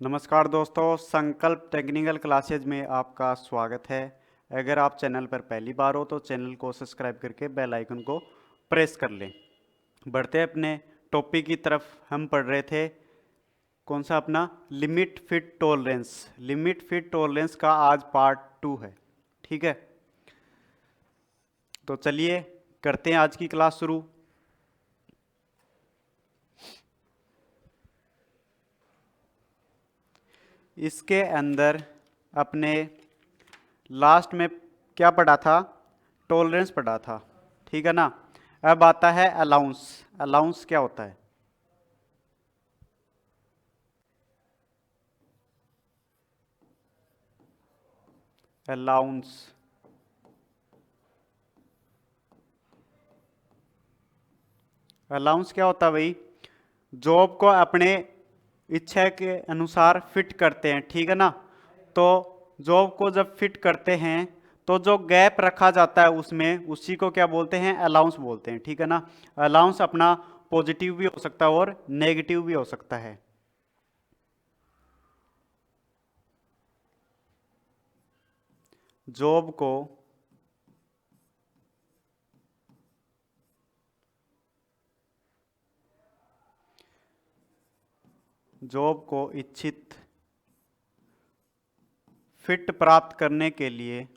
नमस्कार दोस्तों, संकल्प टेक्निकल क्लासेज में आपका स्वागत है। अगर आप चैनल पर पहली बार हो तो चैनल को सब्सक्राइब करके बेल आइकन को प्रेस कर लें। बढ़ते हैं अपने टॉपिक की तरफ। हम पढ़ रहे थे कौन सा अपना limit fit tolerance. Limit fit tolerance का आज पार्ट 2 है। ठीक है, तो चलिए करते हैं आज की क्लास शुरू। इसके अंदर अपने लास्ट में क्या पढ़ा था? टॉलरेंस पढ़ा था, ठीक है ना। अब आता है अलाउंस। अलाउंस क्या होता है? अलाउंस अलाउंस क्या होता है भाई? जॉब को अपने इच्छा के अनुसार फिट करते हैं, ठीक है ना। तो जॉब को जब फिट करते हैं तो जो गैप रखा जाता है उसमें, उसी को क्या बोलते हैं? अलाउंस बोलते हैं, ठीक है ना। अलाउंस अपना पॉजिटिव भी हो सकता है और नेगेटिव भी हो सकता है। जॉब को जॉब को इच्छित फिट प्राप्त करने के लिए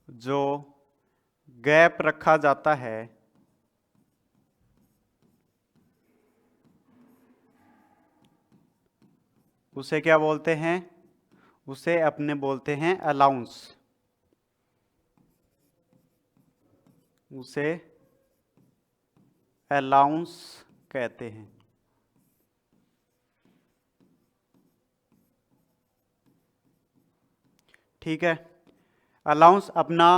जो गैप रखा जाता है उसे क्या बोलते हैं? उसे अपने बोलते हैं अलाउंस। उसे अलाउंस कहते हैं, ठीक है। अलाउंस अपना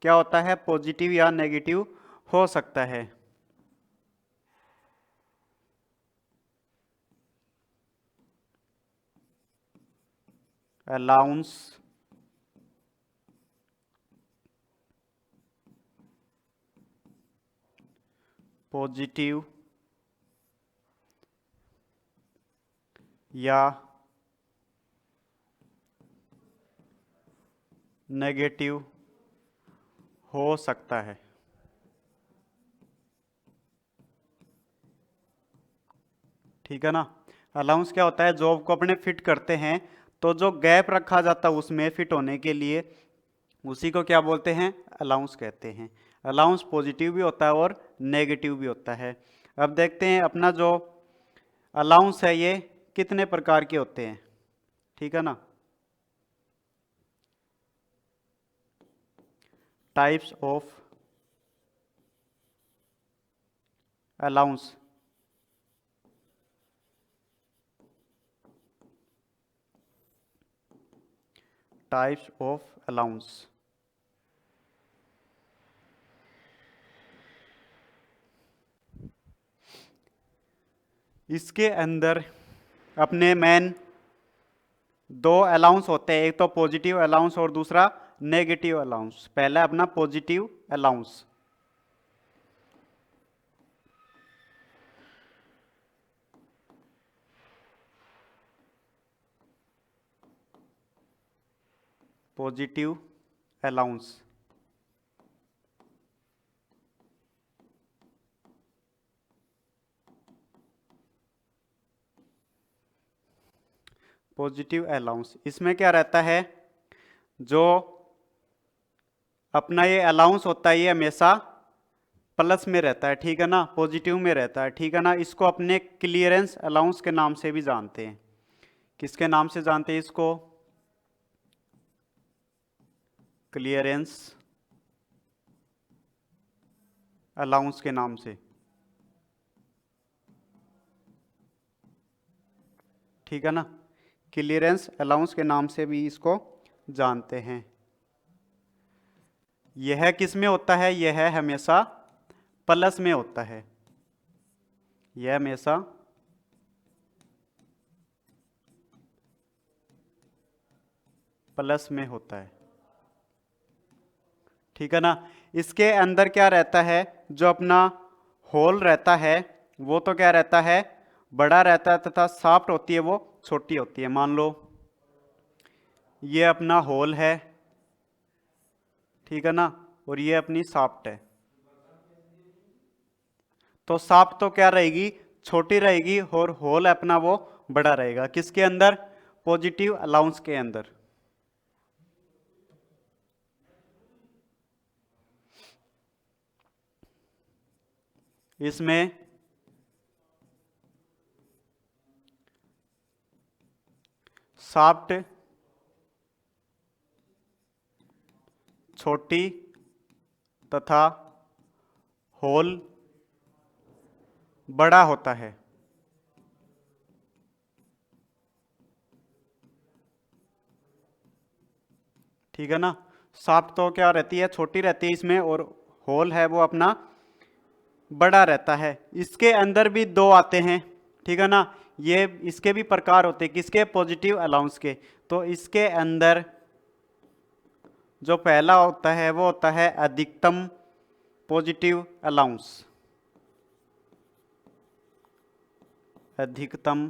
क्या होता है? पॉजिटिव या नेगेटिव हो सकता है। अलाउंस पॉजिटिव या नेगेटिव हो सकता है, ठीक है ना। अलाउंस क्या होता है? जॉब को अपने फिट करते हैं तो जो गैप रखा जाता है उसमें फिट होने के लिए, उसी को क्या बोलते हैं? अलाउंस कहते हैं। अलाउंस पॉजिटिव भी होता है और नेगेटिव भी होता है। अब देखते हैं अपना जो अलाउंस है ये कितने प्रकार के होते हैं, ठीक है ना। Types of allowance. Types of allowance. इसके अंदर अपने मेन दो अलाउंस होते हैं, एक तो पॉजिटिव अलाउंस और दूसरा नेगेटिव अलाउंस। पहला अपना positive allowance. Positive allowance positive allowance इसमें क्या रहता है? जो अपना ये अलाउंस होता है ये हमेशा प्लस में रहता है, ठीक है ना, पॉजिटिव में रहता है, ठीक है ना। इसको अपने क्लियरेंस अलाउंस के नाम से भी जानते हैं। किसके नाम से जानते हैं इसको? क्लियरेंस अलाउंस के नाम से, ठीक है ना। क्लियरेंस अलाउंस के नाम से भी इसको जानते हैं। यह किस में होता है? यह हमेशा प्लस में होता है। यह हमेशा प्लस में होता है। ठीक है ना। इसके अंदर क्या रहता है, जो अपना होल रहता है वो तो क्या रहता है, बड़ा रहता है, तथा शाफ्ट होती है वो छोटी होती है। मान लो ये अपना होल है, ठीक है ना, और ये अपनी शाफ्ट है। तो शाफ्ट तो क्या रहेगी, छोटी रहेगी, और होल अपना वो बड़ा रहेगा। किसके अंदर, पॉजिटिव अलाउंस के अंदर। इसमें शाफ्ट छोटी तथा होल बड़ा होता है। ठीक है ना। शाफ्ट तो क्या रहती है, छोटी रहती है इसमें, और होल है वो अपना बड़ा रहता है। इसके अंदर भी दो आते हैं, ठीक है ना। ये इसके भी प्रकार होते हैं, किसके, पॉजिटिव अलाउंस के। तो इसके अंदर जो पहला होता है वो होता है अधिकतम पॉजिटिव अलाउंस। अधिकतम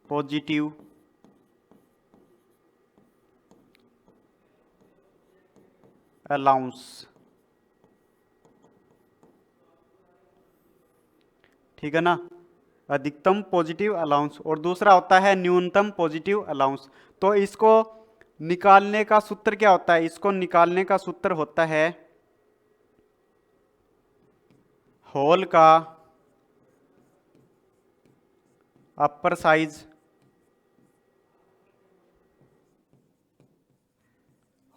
पॉजिटिव अलाउंस। ठीक है ना, अधिकतम पॉजिटिव अलाउंस। और दूसरा होता है न्यूनतम पॉजिटिव अलाउंस। तो इसको निकालने का सूत्र क्या होता है, इसको निकालने का सूत्र होता है होल का अपर साइज,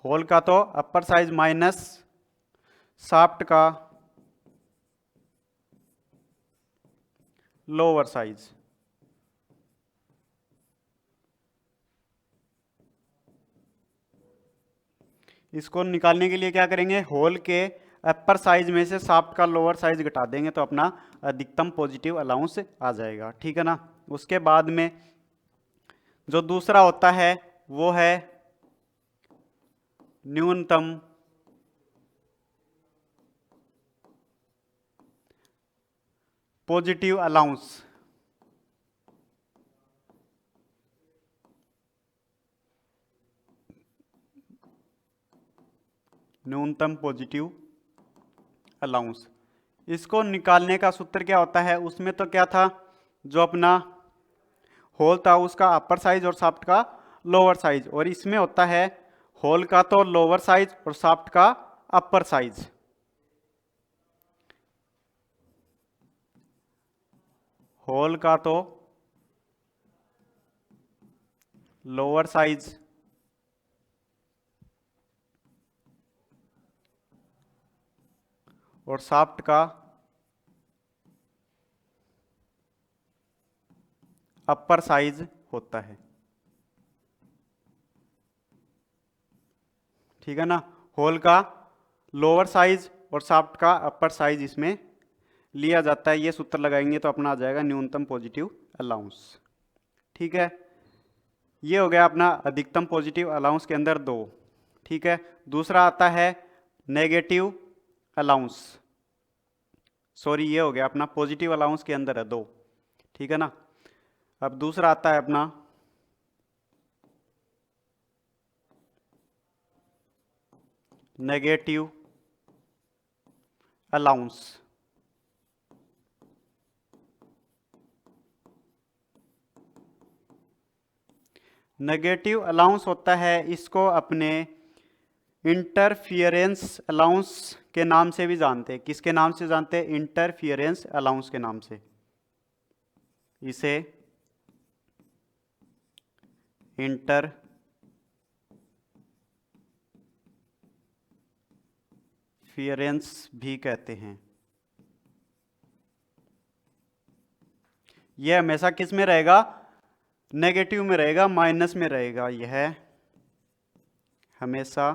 होल का तो अपर साइज माइनस शाफ्ट का लोअर साइज। इसको निकालने के लिए क्या करेंगे, होल के अपर साइज में से शाफ्ट का लोअर साइज घटा देंगे तो अपना अधिकतम पॉजिटिव अलाउंस आ जाएगा। ठीक है ना। उसके बाद में जो दूसरा होता है वो है न्यूनतम पॉजिटिव अलाउंस। न्यूनतम पॉजिटिव अलाउंस, इसको निकालने का सूत्र क्या होता है, उसमें तो क्या था, जो अपना होल था उसका अपर साइज और शाफ्ट का लोअर साइज, और इसमें होता है होल का तो लोअर साइज और शाफ्ट का अपर साइज। होल का तो लोअर साइज और शाफ्ट का अपर साइज होता है। ठीक है ना। होल का लोअर साइज और शाफ्ट का अपर साइज इसमें लिया जाता है। ये सूत्र लगाएंगे तो अपना आ जाएगा न्यूनतम पॉजिटिव अलाउंस। ठीक है, ये हो गया अपना अधिकतम पॉजिटिव अलाउंस के अंदर दो। ठीक है, दूसरा आता है नेगेटिव अलाउंस। सॉरी, ये हो गया अपना पॉजिटिव अलाउंस के अंदर है दो। ठीक है ना। अब दूसरा आता है अपना नेगेटिव अलाउंस। नेगेटिव अलाउंस होता है, इसको अपने इंटरफियरेंस अलाउंस के नाम से भी जानते हैं। किसके नाम से जानते हैं, इंटरफियरेंस अलाउंस के नाम से। इसे इंटरफियरेंस भी कहते हैं। यह हमेशा किस में रहेगा, नेगेटिव में रहेगा, माइनस में रहेगा। यह हमेशा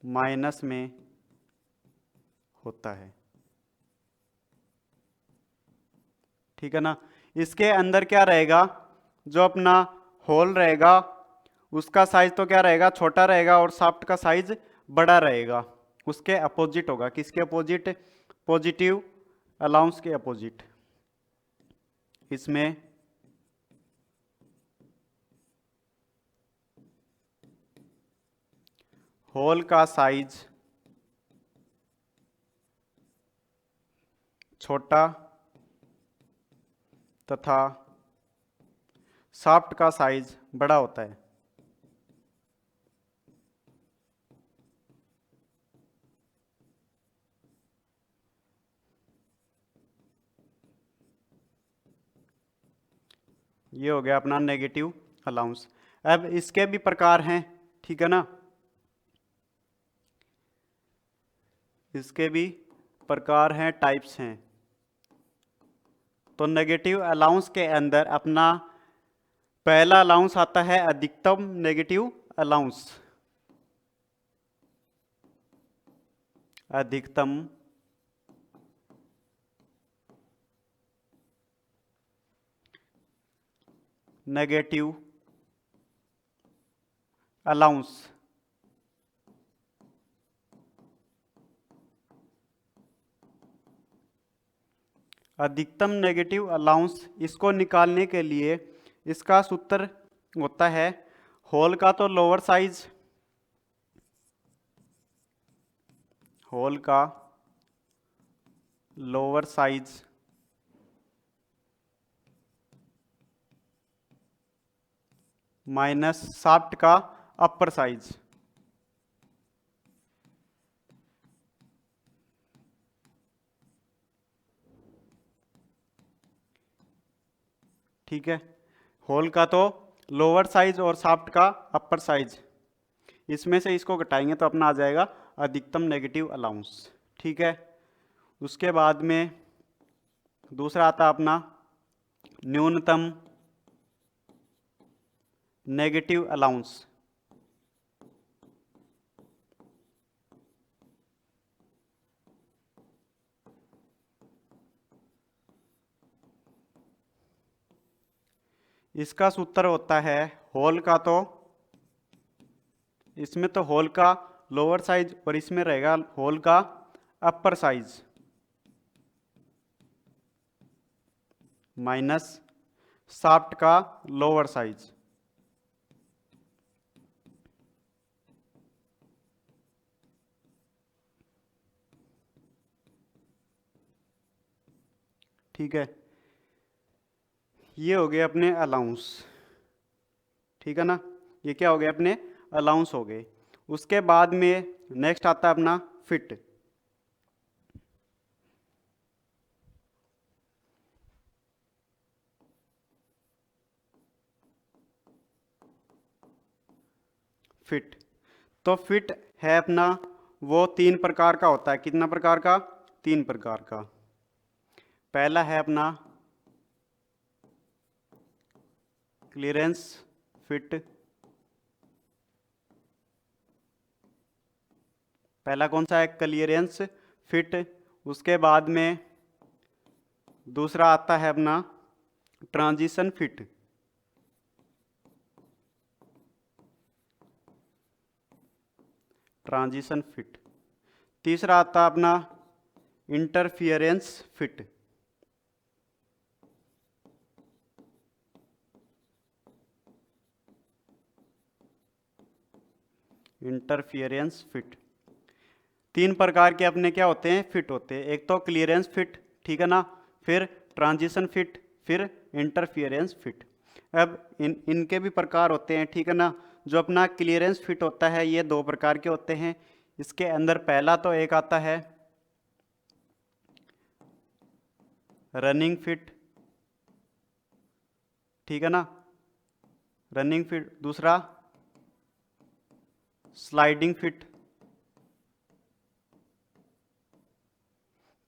माइनस में होता है। ठीक है ना। इसके अंदर क्या रहेगा, जो अपना होल रहेगा उसका साइज तो क्या रहेगा, छोटा रहेगा, और शाफ्ट का साइज बड़ा रहेगा। उसके अपोजिट होगा, किसके अपोजिट, पॉजिटिव अलाउंस के अपोजिट। इसमें होल का साइज छोटा तथा शाफ्ट का साइज बड़ा होता है। ये हो गया अपना नेगेटिव अलाउंस। अब इसके भी प्रकार हैं, ठीक है ना। इसके भी प्रकार हैं, टाइप्स हैं। तो नेगेटिव अलाउंस के अंदर अपना पहला अलाउंस आता है अधिकतम नेगेटिव अलाउंस। अधिकतम नेगेटिव अलाउंस। अधिकतम नेगेटिव अलाउंस, इसको निकालने के लिए इसका सूत्र होता है होल का तो लोअर साइज, होल का लोअर साइज माइनस शाफ्ट का अपर साइज। ठीक है, होल का तो लोअर साइज और शाफ्ट का अपर साइज, इसमें से इसको घटाएंगे तो अपना आ जाएगा अधिकतम नेगेटिव अलाउंस। ठीक है, उसके बाद में दूसरा आता अपना न्यूनतम नेगेटिव अलाउंस। इसका सूत्र होता है होल का तो, इसमें तो होल का लोअर साइज और इसमें रहेगा होल का अपर साइज माइनस शाफ्ट का लोअर साइज। ठीक है, ये हो गए अपने अलाउंस। ठीक है ना, ये क्या हो गए अपने अलाउंस हो गए। उसके बाद में नेक्स्ट आता है अपना फिट। फिट तो फिट है अपना, वो 3 प्रकार का होता है। कितना प्रकार का, 3 प्रकार का। पहला है अपना क्लियरेंस फिट। पहला कौन सा है, क्लियरेंस फिट। उसके बाद में दूसरा आता है अपना ट्रांजिशन फिट। Transition fit. तीसरा आता है अपना इंटरफियरेंस फिट। Interference fit. 3 प्रकार के अपने क्या होते हैं, फिट होते हैं। एक तो क्लियरेंस फिट, ठीक है ना, फिर ट्रांजिशन फिट, फिर इंटरफियरेंस फिट। अब इनके भी प्रकार होते हैं, ठीक है ना। जो अपना क्लियरेंस फिट होता है ये 2 प्रकार के होते हैं। इसके अंदर पहला तो एक आता है रनिंग फिट, ठीक है ना, रनिंग फिट। दूसरा स्लाइडिंग फिट।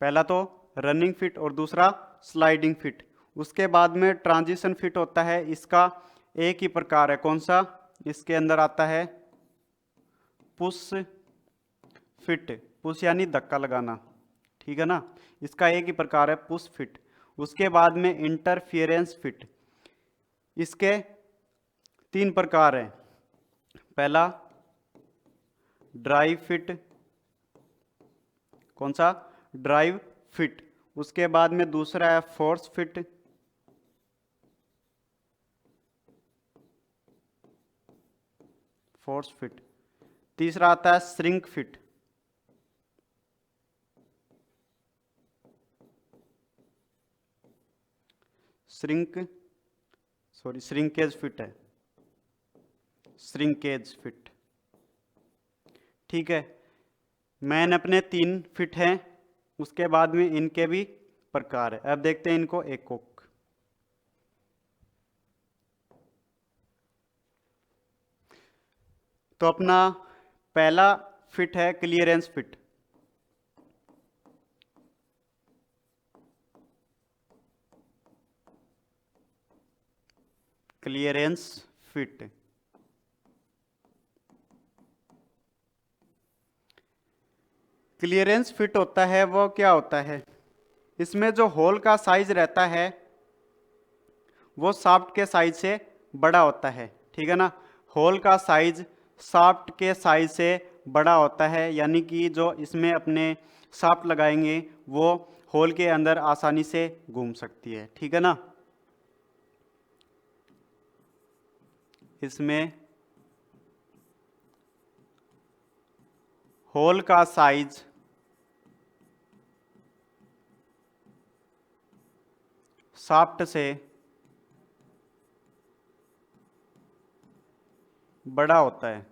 पहला तो रनिंग फिट और दूसरा स्लाइडिंग फिट। उसके बाद में ट्रांजिशन फिट होता है, इसका एक ही प्रकार है। कौन सा, इसके अंदर आता है पुश फिट। पुश यानी धक्का लगाना, ठीक है ना, इसका एक ही प्रकार है पुश फिट। उसके बाद में इंटरफियरेंस फिट। इसके 3 प्रकार हैं। पहला ड्राइव फिट, कौन सा? Drive fit. उसके बाद में दूसरा है फोर्स फिट, फोर्स फिट। तीसरा आता है श्रिंक फिट, श्रिंकेज फिट है, श्रिंकेज फिट। ठीक है, मैन अपने 3 फिट हैं, उसके बाद में इनके भी प्रकार है। अब देखते हैं इनको एक को। तो अपना पहला फिट है clearance fit. Clearance fit clearance fit होता है वो क्या होता है, इसमें जो होल का साइज रहता है वो शाफ्ट के साइज से बड़ा होता है। ठीक है ना, होल का साइज शाफ्ट के साइज से बड़ा होता है, यानी कि जो इसमें अपने शाफ्ट लगाएंगे वो होल के अंदर आसानी से घूम सकती है। ठीक है ना, इसमें होल का साइज शाफ्ट से बड़ा होता है।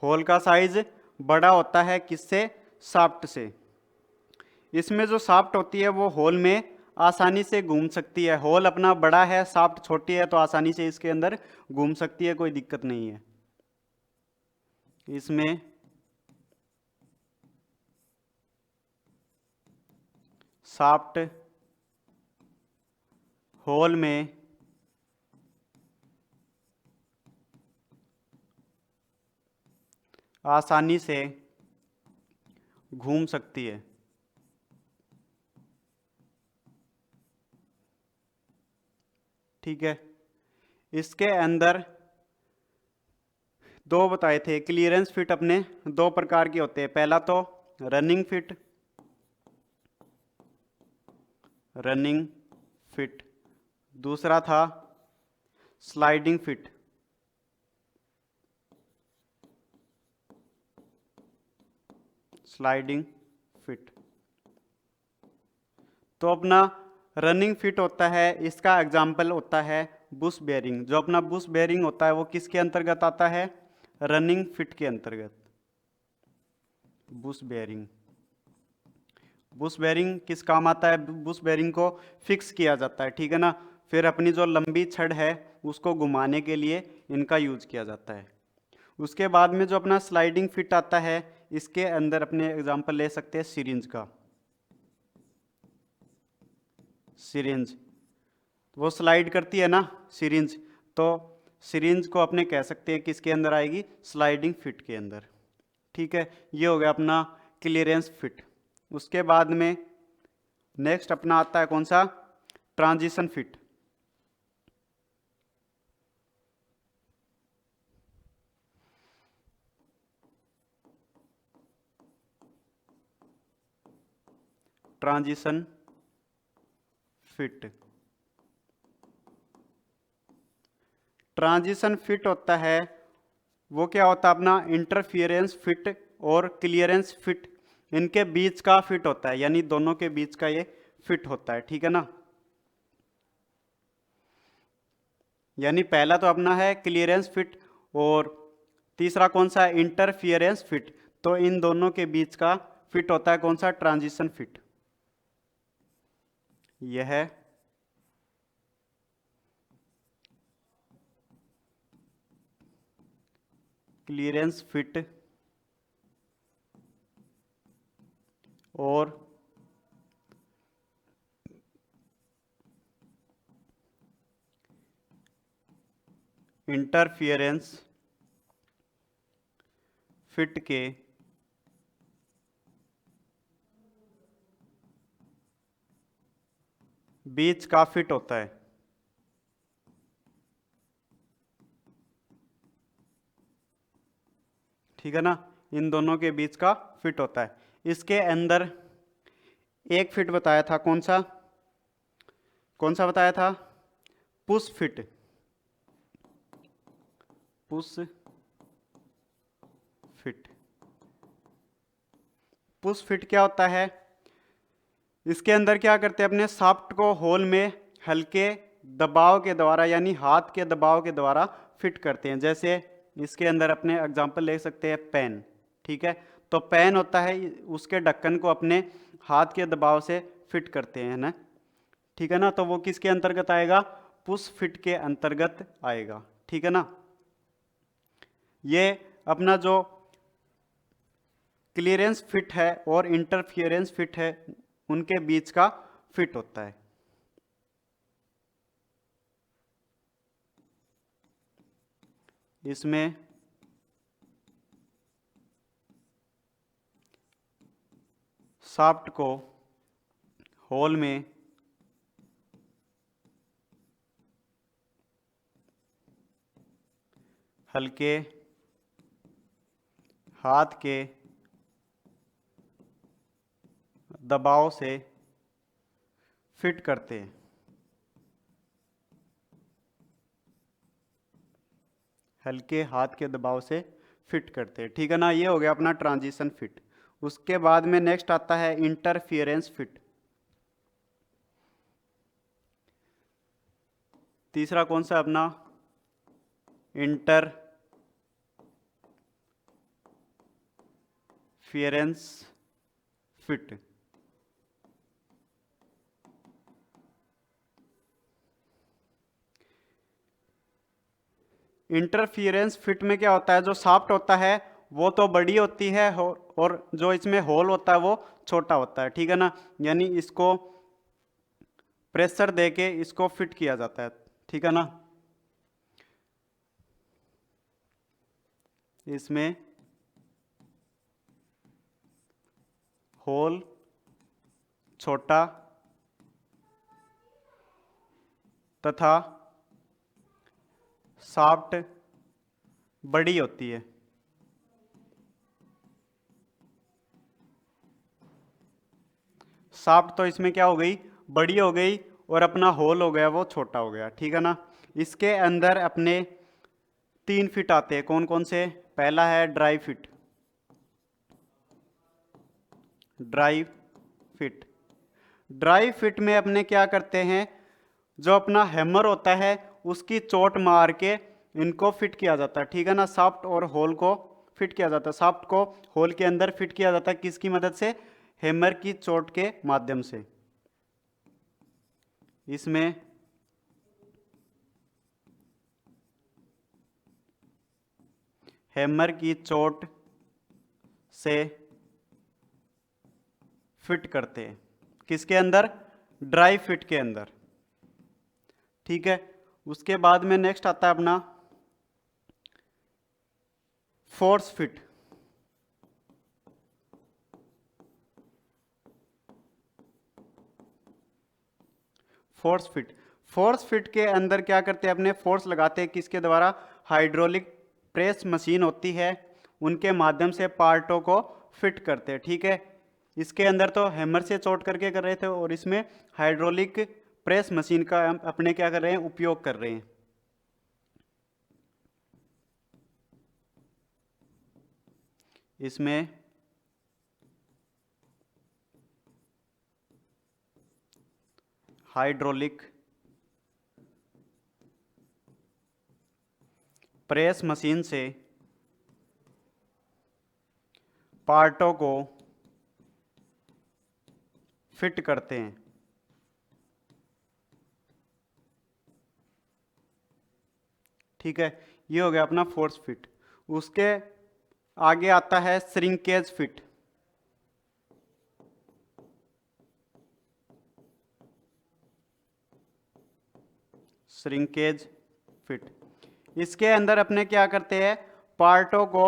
होल का साइज बड़ा होता है किससे? शाफ्ट से। इसमें जो शाफ्ट होती है वो होल में आसानी से घूम सकती है। होल अपना बड़ा है, शाफ्ट छोटी है, तो आसानी से इसके अंदर घूम सकती है, कोई दिक्कत नहीं है। इसमें शाफ्ट होल में आसानी से घूम सकती है। ठीक है, इसके अंदर 2 बताए थे क्लियरेंस फिट, अपने 2 प्रकार के होते हैं। पहला तो रनिंग फिट, रनिंग फिट। दूसरा था स्लाइडिंग फिट, स्लाइडिंग फिट। तो अपना रनिंग फिट होता है, इसका एग्जाम्पल होता है बुश बेयरिंग। जो अपना बुश बेयरिंग होता है वो किसके अंतर्गत आता है? रनिंग फिट के अंतर्गत। बुश बेयरिंग, बुश बेयरिंग किस काम आता है? बुश बेयरिंग को फिक्स किया जाता है। ठीक है ना, फिर अपनी जो लंबी छड़ है उसको घुमाने के लिए इनका यूज किया जाता है। उसके बाद में जो अपना स्लाइडिंग फिट आता है, इसके अंदर अपने एग्जाम्पल ले सकते हैं सिरिंज का। सिरिंज वो स्लाइड करती है ना सिरिंज, तो सिरिंज को अपने कह सकते हैं किसके अंदर आएगी? स्लाइडिंग फिट के अंदर। ठीक है, ये हो गया अपना क्लियरेंस फिट। उसके बाद में नेक्स्ट अपना आता है कौन सा? Transition fit. Transition fit, transition fit होता है वो क्या होता है? अपना इंटरफियरेंस फिट और क्लियरेंस फिट, इनके बीच का फिट होता है, यानी दोनों के बीच का ये फिट होता है। ठीक है ना, यानी पहला तो अपना है क्लियरेंस फिट, और तीसरा कौन सा है? Interference fit. तो इन दोनों के बीच का फिट होता है कौन सा? Transition fit. यह है क्लियरेंस फिट और इंटरफियरेंस फिट के बीच का फिट होता है। ठीक है ना, इन दोनों के बीच का फिट होता है। इसके अंदर एक फिट बताया था, कौन सा बताया था? Push fit. Push fit. Push fit क्या होता है? इसके अंदर क्या करते हैं, अपने शाफ्ट को होल में हल्के दबाव के द्वारा यानी हाथ के दबाव के द्वारा फिट करते हैं। जैसे इसके अंदर अपने एग्जांपल ले सकते हैं पेन। ठीक है, तो पेन होता है, उसके ढक्कन को अपने हाथ के दबाव से फिट करते हैं ना। ठीक है ना, तो वो किसके अंतर्गत आएगा? पुश फिट के अंतर्गत आएगा। ठीक है ना, ये अपना जो क्लियरेंस फिट है और इंटरफियरेंस फिट है, उनके बीच का फिट होता है। इसमें शाफ्ट को होल में हल्के हाथ के दबाव से फिट करते हैं। हल्के हाथ के दबाव से फिट करते हैं। ठीक है ना, ये हो गया अपना ट्रांजिशन फिट। उसके बाद में नेक्स्ट आता है इंटरफियरेंस फिट। तीसरा कौन सा अपना? Interference fit. इंटरफियरेंस फिट में क्या होता है, जो शाफ्ट होता है वो तो बड़ी होती है और जो इसमें होल होता है वो छोटा होता है। ठीक है ना, यानी इसको प्रेशर देके इसको फिट किया जाता है। ठीक है ना, इसमें होल छोटा तथा शाफ्ट बड़ी होती है। शाफ्ट तो इसमें क्या हो गई? बड़ी हो गई, और अपना होल हो गया वो छोटा हो गया। ठीक है ना, इसके अंदर अपने 3 फिट आते हैं। कौन कौन से? पहला है dry fit. Dry fit. Dry fit में अपने क्या करते हैं, जो अपना हैमर होता है उसकी चोट मार के इनको फिट किया जाता है। ठीक है ना, शाफ्ट और होल को फिट किया जाता है। शाफ्ट को होल के अंदर फिट किया जाता है, किसकी मदद से? हैमर की चोट के माध्यम से। इसमें हैमर की चोट से फिट करते हैं, किसके अंदर? ड्राई फिट के अंदर। ठीक है, उसके बाद में नेक्स्ट आता है अपना force fit. Force fit. Force fit के अंदर क्या करते हैं, अपने फोर्स लगाते हैं, किसके द्वारा? हाइड्रोलिक प्रेस मशीन होती है, उनके माध्यम से पार्टों को फिट करते हैं। ठीक है, इसके अंदर तो हैमर से चोट करके कर रहे थे, और इसमें हाइड्रोलिक प्रेस मशीन का अपने क्या कर रहे हैं? उपयोग कर रहे हैं। इसमें हाइड्रोलिक प्रेस मशीन से पार्टों को फिट करते हैं। ठीक है, ये हो गया अपना फोर्स फिट। उसके आगे आता है श्रिंकेज फिट। Shrinkage fit. इसके अंदर अपने क्या करते हैं, पार्टों को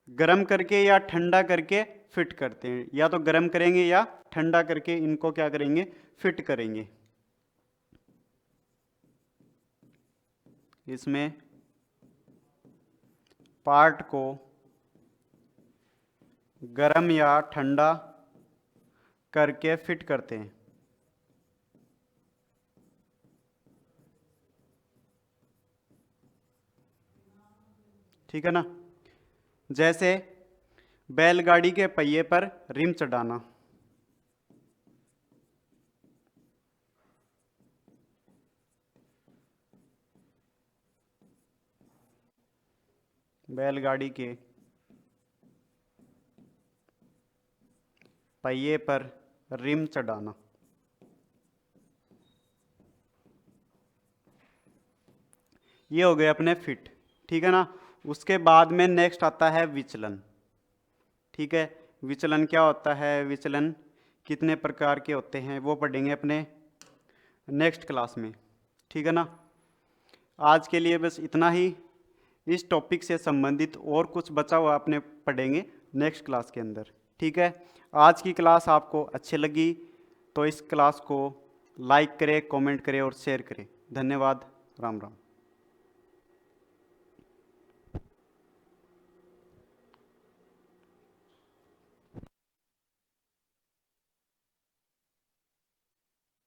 गर्म करके या ठंडा करके फिट करते हैं, या तो गर्म करेंगे या ठंडा करके इनको क्या करेंगे, फिट करेंगे। इसमें पार्ट को गर्म या ठंडा करके फिट करते हैं। ठीक है ना। जैसे बैलगाड़ी के पहिए पर रिम चढ़ाना। बैलगाड़ी के पहिए पर रिम चढ़ाना। ये हो गए अपने फिट। ठीक है ना। उसके बाद में नेक्स्ट आता है विचलन। ठीक है, विचलन क्या होता है, विचलन कितने प्रकार के होते हैं वो पढ़ेंगे अपने नेक्स्ट क्लास में। ठीक है ना। आज के लिए बस इतना ही। इस टॉपिक से संबंधित और कुछ बचा हुआ अपने पढ़ेंगे नेक्स्ट क्लास के अंदर। ठीक है। आज की क्लास आपको अच्छी लगी तो इस क्लास को लाइक करें, कमेंट करें और शेयर करें। धन्यवाद। राम राम।